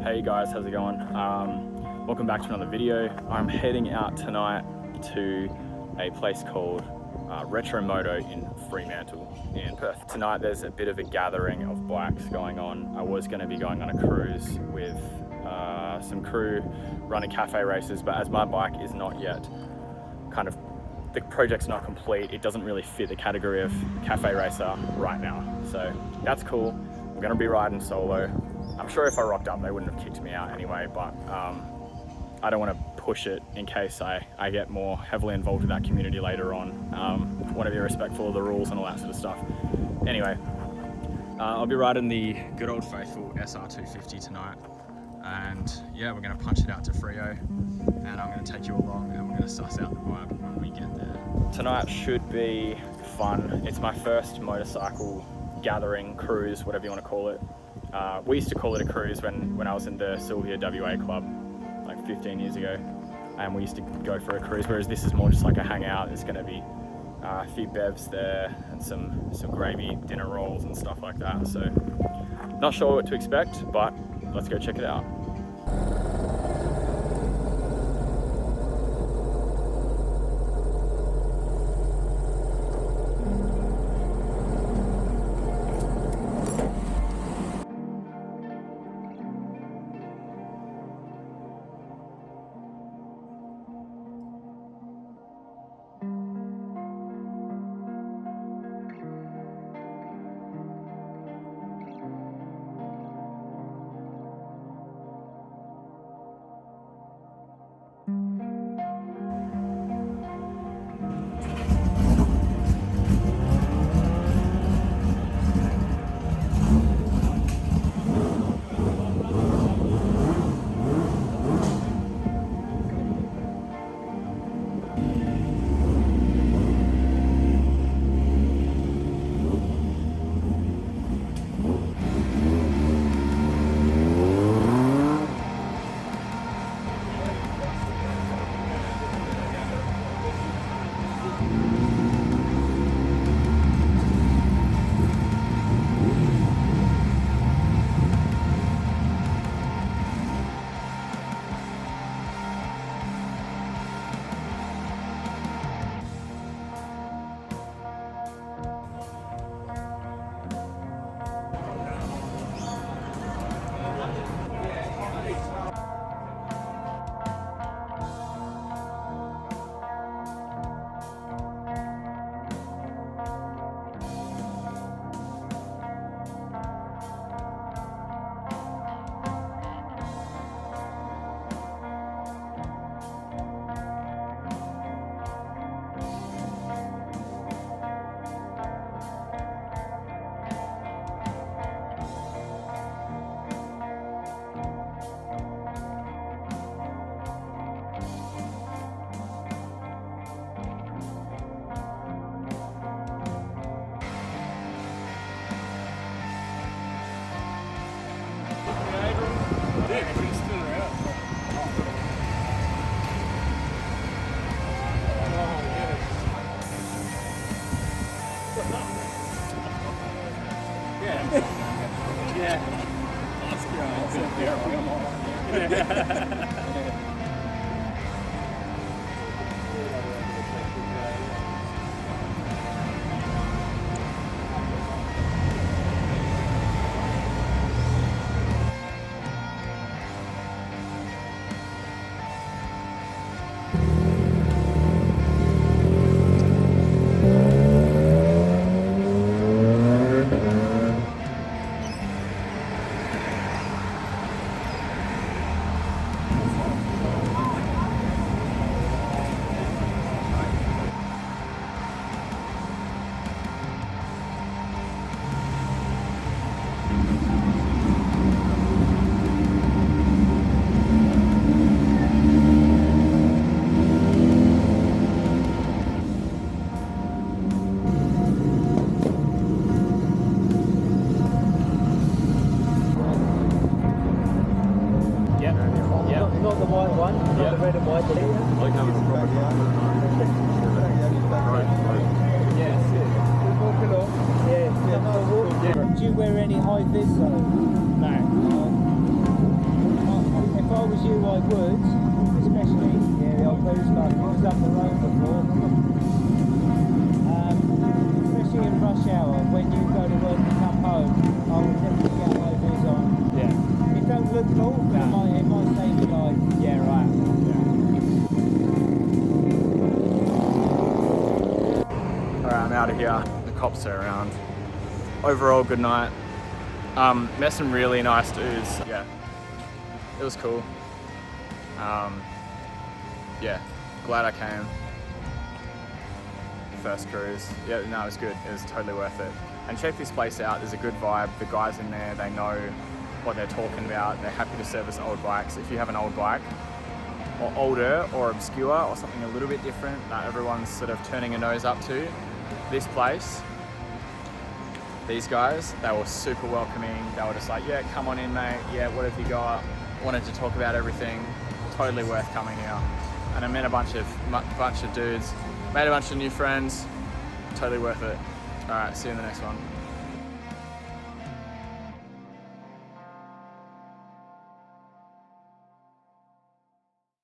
Hey guys, how's it going? Welcome back to another video. I'm heading out tonight to a place called Retro Moto in Fremantle in Perth. Tonight there's a bit of a gathering of bikes going on. I was going to be going on a cruise with some crew running cafe races, but as my bike is not yet the project's not complete, it doesn't really fit the category of cafe racer right now. So that's cool. I'm going to be riding solo. I'm sure if I rocked up, they wouldn't have kicked me out anyway, but I don't want to push it in case I get more heavily involved in that community later on. Want to be respectful of the rules and all that sort of stuff. Anyway, I'll be riding the good old faithful SR250 tonight. And yeah, we're going to punch it out to Freo, and I'm going to take you along and we're going to suss out the vibe when we get there. Tonight should be fun. It's my first motorcycle gathering, cruise, whatever you want to call it. We used to call it a cruise when I was in the Sylvia WA club like 15 years ago, and we used to go for a cruise, whereas this is more just like a hangout. There's going to be a few bevs there and some gravy dinner rolls and stuff like that. So not sure what to expect, but let's go check it out. Do you wear any high vis though? No. you I would, especially, yeah, the old booze bus, it was up the road before. Especially in rush hour, when you go to work and come home, I would definitely get low vis on. Yeah. It don't look cool, but it might save your life. Yeah, right. Yeah. Alright, I'm out of here. The cops are around. Overall, good night. Met some really nice dudes. Yeah, it was cool. Yeah, glad I came. First cruise. Yeah, no, it was good. It was totally worth it. And check this place out. There's a good vibe. The guys in there, they know what they're talking about. They're happy to service old bikes. If you have an old bike, or older, or obscure, or something a little bit different that everyone's sort of turning a nose up to, this place, these guys, they were super welcoming. They were just like, yeah, come on in, mate. Yeah, what have you got? Wanted to talk about everything. Totally worth coming here. And I met a bunch of dudes, made a bunch of new friends. Totally worth it. All right, see you in the next one.